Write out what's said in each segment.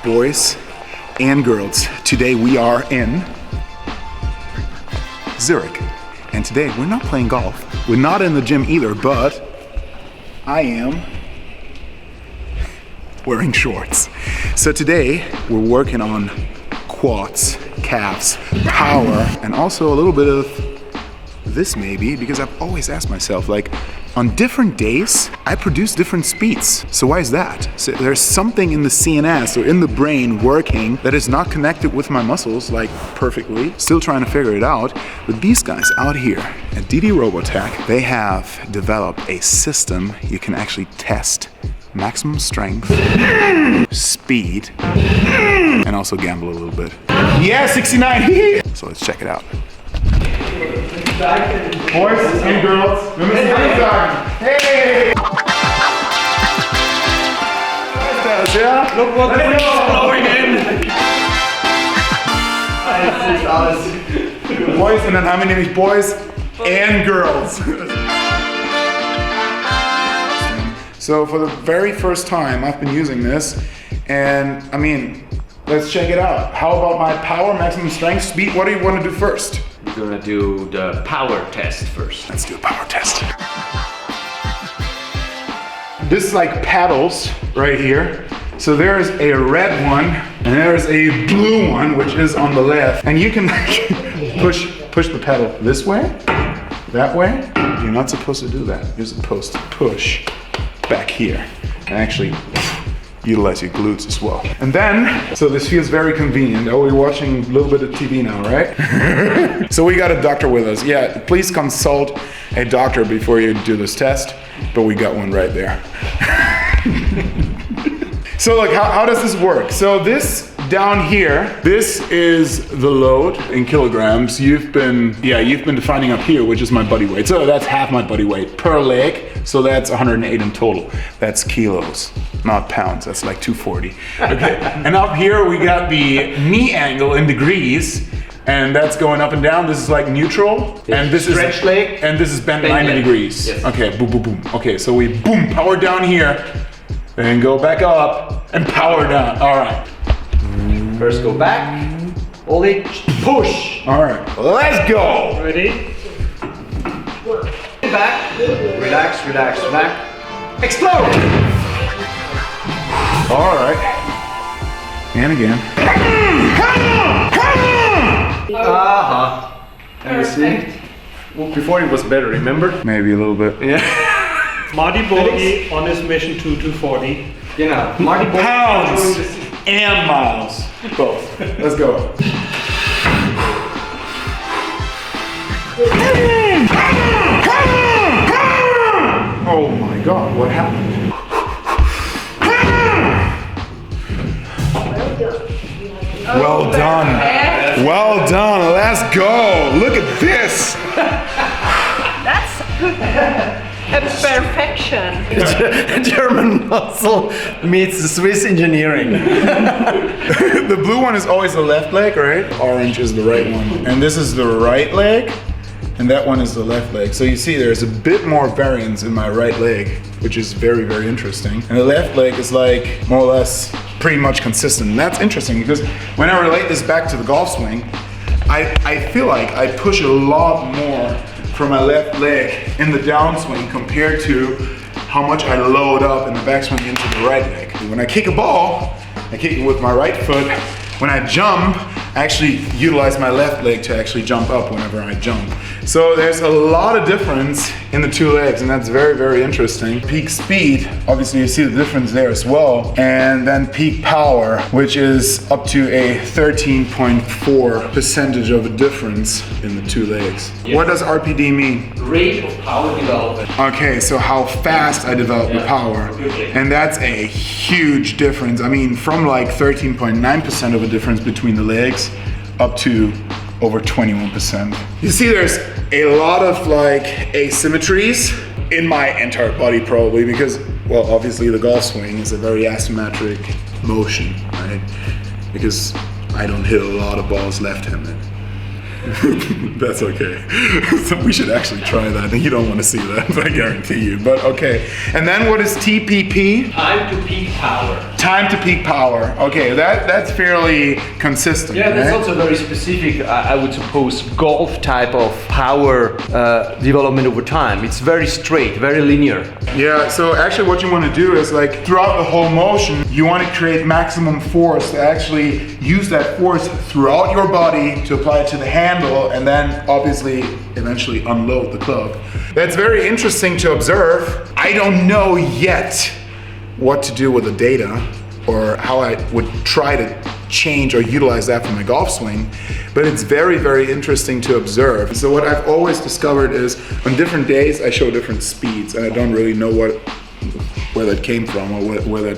Boys and girls, today we are in Zurich. And today we're not playing golf. We're not in the gym either, but I am wearing shorts. So today we're working on quads, calves, power, and also a little bit of this maybe, because I've always asked myself, like, on different days, I produce different speeds. So why is that? So there's something in the CNS or in the brain working that is not connected with my muscles, like, perfectly. Still trying to figure it out. But these guys out here at DD Robotech, they have developed a system you can actually test maximum strength, speed, and also gamble a little bit. Yeah, 69! So let's check it out. Boys and girls, wir müssen Hallo sagen. Hey! Was ist das, ja? Look what the wind is blowing in! Das ist alles. Boys, und dann haben wir nämlich Boys and Girls. So for the very first time, I've been using this, and I mean, let's check it out. How about my power, maximum strength, speed? What do you want to do first? We're gonna do the power test first. Let's do a power test. This is like paddles right here. So there's a red one and there's a blue one, which is on the left. And you can push the pedal this way, that way. You're not supposed to do that. You're supposed to push back here and actually utilize your glutes as well. And then, so this feels very convenient. Oh, we're watching a little bit of TV now, right? So we got a doctor with us. Yeah, please consult a doctor before you do this test, but we got one right there. So look, how does this work? So this down here, this is the load in kilograms. You've been defining up here, which is my body weight. So that's half my body weight per leg. So that's 108 in total. That's kilos, not pounds. That's like 240. Okay. And up here we got the knee angle in degrees, and that's going up and down. This is like neutral, and this is stretch leg, and this is bent 90 degrees. Yes. Okay, boom, boom, boom. Okay, so we boom, power down here, then go back up and power down. All right. First go back, hold it, push. All right, let's go. Ready? Back, relax, relax, relax. Explode! All right. And again. And you see? Well, before it was better, remember? Maybe a little bit. Yeah. Marty Borgi on his mission to 240. Genau. Marty Borgi Pounds and miles. Both. Let's go. Oh my God, what happened? Well done. Well done. Let's go. Look at this. That's a perfection. German muscle meets Swiss engineering. The blue one is always the left leg, right? Orange is the right one. And this is the right leg. And that one is the left leg. So you see there's a bit more variance in my right leg, which is very, very interesting. And the left leg is like more or less pretty much consistent. And that's interesting because when I relate this back to the golf swing, I feel like I push a lot more from my left leg in the downswing compared to how much I load up in the backswing into the right leg. When I kick a ball, I kick it with my right foot. When I jump, I actually utilize my left leg to actually jump up whenever I jump. So there's a lot of difference in the two legs, and that's very, very interesting. Peak speed, obviously you see the difference there as well. And then peak power, which is up to a 13.4% of a difference in the two legs. Yes. What does RPD mean? Rate of power development. Okay, so how fast I develop the power. And that's a huge difference. I mean, from like 13.9% of a difference between the legs up to over 21%. You see there's a lot of like asymmetries in my entire body probably because, well, obviously the golf swing is a very asymmetric motion, right? Because I don't hit a lot of balls left-handed. That's okay. So we should actually try that. You don't want to see that, I guarantee you. But okay. And then what is TPP? Time to peak power. Time to peak power. Okay, that's fairly consistent. Yeah, that's right? also very specific, I would suppose, golf type of power development over time. It's very straight, very linear. Yeah, so actually what you want to do is like throughout the whole motion, you want to create maximum force to actually use that force throughout your body to apply it to the handle and then obviously eventually unload the club. That's very interesting to observe. I don't know yet what to do with the data or how I would try to change or utilize that for my golf swing, but it's very, very interesting to observe. So what I've always discovered is on different days I show different speeds and I don't really know where that came from or where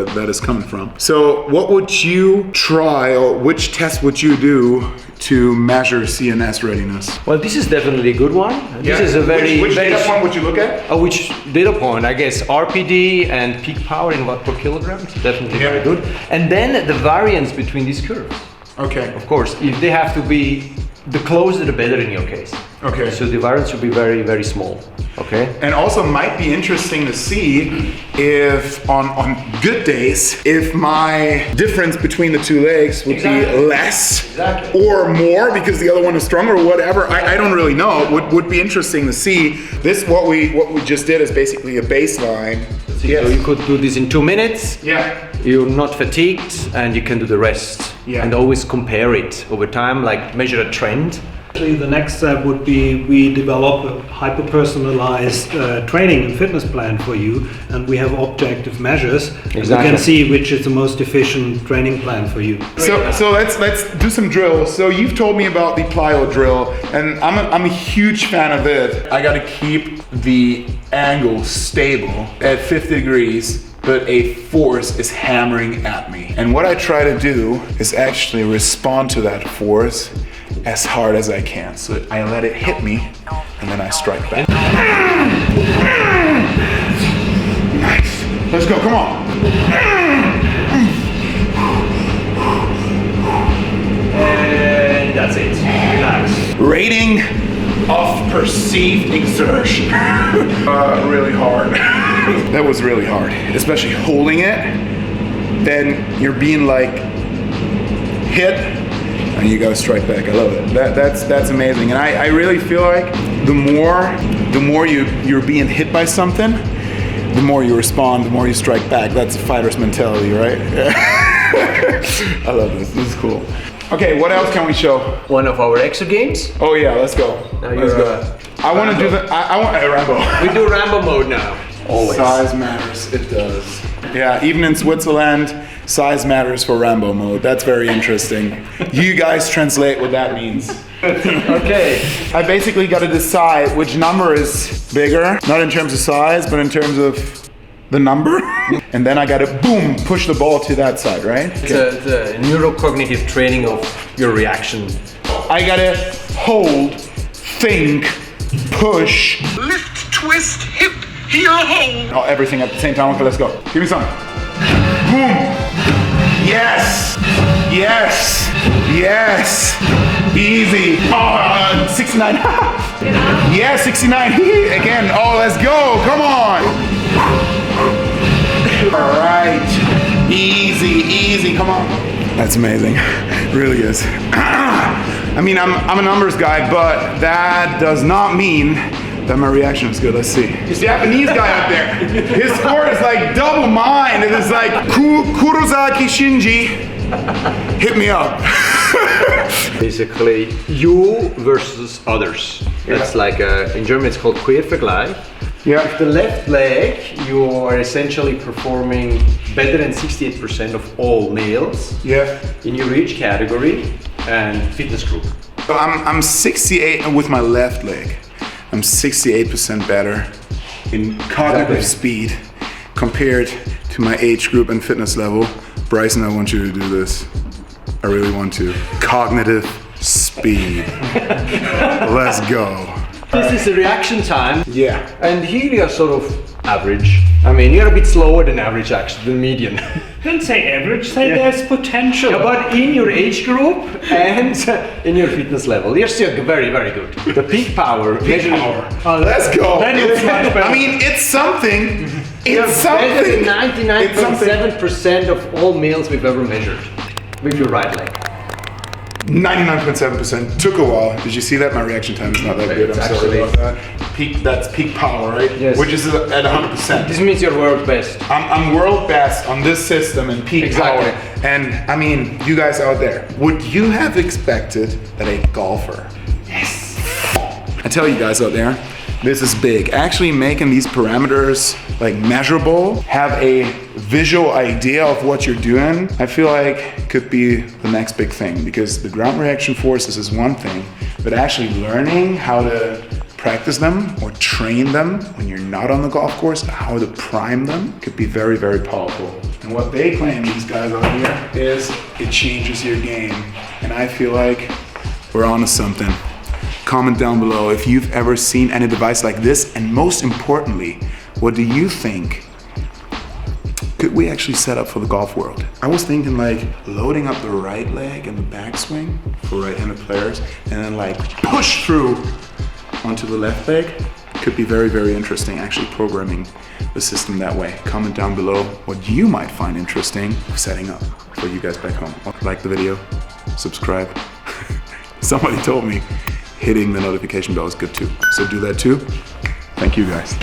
that is coming from. So what would you try or which test would you do to measure CNS readiness? Well, this is definitely a good one. This is a very... Which very data point would you look at? Which data point? I guess RPD and peak power in watt per kilogram. Definitely very good. And then the variance between these curves. Okay. Of course, if they have to be, the closer the better in your case. Okay. So the variance should be very, very small. Okay. And also might be interesting to see if on good days, if my difference between the two legs would be less or more because the other one is stronger or whatever. I don't really know. Would be interesting to see. This what we just did is basically a baseline. So you could do this in 2 minutes. Yeah. You're not fatigued and you can do the rest. Yeah. And always compare it over time, like measure a trend. Actually, the next step would be we develop a hyper-personalized training and fitness plan for you, and we have objective measures. Exactly. And we can see which is the most efficient training plan for you. So let's do some drills. So you've told me about the plyo drill, and I'm a huge fan of it. I got to keep the angle stable at 50 degrees. But a force is hammering at me. And what I try to do is actually respond to that force as hard as I can. So I let it hit me, and then I strike back. Nice. Let's go, come on. And that's it. Relax. Rating of perceived exertion. Really hard. That was really hard, especially holding it. Then you're being like hit, and you gotta strike back. I love it. That's amazing, and I really feel like the more you're being hit by something, the more you respond, the more you strike back. That's a fighter's mentality, right? I love this. This is cool. Okay, what else can we show? One of our exo games. Oh yeah, let's go. Let's go. I want to do the. I want Rambo. We do Rambo mode now. Always. Size matters. It does. Yeah, even in Switzerland, size matters for Rambo mode. That's very interesting. You guys translate what that means. Okay. I basically got to decide which number is bigger, not in terms of size, but in terms of the number. And then I got to, boom, push the ball to that side, right? It's a neurocognitive training of your reaction. I got to hold, think, push, lift, twist, hip, heel, hold. Oh, everything at the same time. Okay, let's go. Give me some. Boom. Yes. Yes. Yes. Easy. Oh, 69. Yeah, 69. Again. Oh, let's go. Come on. All right. Easy, easy. Come on. That's amazing. Really is. I mean, I'm a numbers guy, but that does not mean that my reaction is good. Let's see. This Japanese guy up there, his score is like double mine. It is like Kurosaki Shinji, hit me up. Basically, you versus others. That's like, in German it's called Quervergleich. Yeah. With the left leg, you are essentially performing better than 68% of all males in your age category and fitness group. So I'm 68 with my left leg. I'm 68% better in cognitive speed compared to my age group and fitness level. Bryson, I want you to do this. I really want to. Cognitive speed. Let's go. This is the reaction time. Yeah. And here you are sort of average. I mean, you're a bit slower than average, actually, than median. Don't say average, say there's potential. Yeah, but in your age group and in your fitness level, you're still very, very good. The peak power. Let's go. I mean, it's something. It's something. 99.7% of all males we've ever measured with your right leg. 99.7%. Took a while. Did you see that? My reaction time is not that good. I'm sorry about that. That's peak power, right? Yes. Which is at 100%. This means you're world best. I'm world best on this system and peak power. And I mean, you guys out there, would you have expected that a golfer? Yes. I tell you guys out there, this is big. Actually making these parameters like measurable, have a visual idea of what you're doing, I feel like could be the next big thing, because the ground reaction forces is one thing, but actually learning how to practice them or train them when you're not on the golf course, how to prime them could be very, very powerful. And what they claim, these guys out here, is it changes your game. And I feel like we're onto something. Comment down below if you've ever seen any device like this, and most importantly, what do you think could we actually set up for the golf world? I was thinking like loading up the right leg in the backswing for right-handed players, and then like push through onto the left leg. Could be very, very interesting actually programming the system that way. Comment down below what you might find interesting setting up for you guys back home. Like the video, subscribe. Somebody told me hitting the notification bell is good too. So do that too. Thank you guys.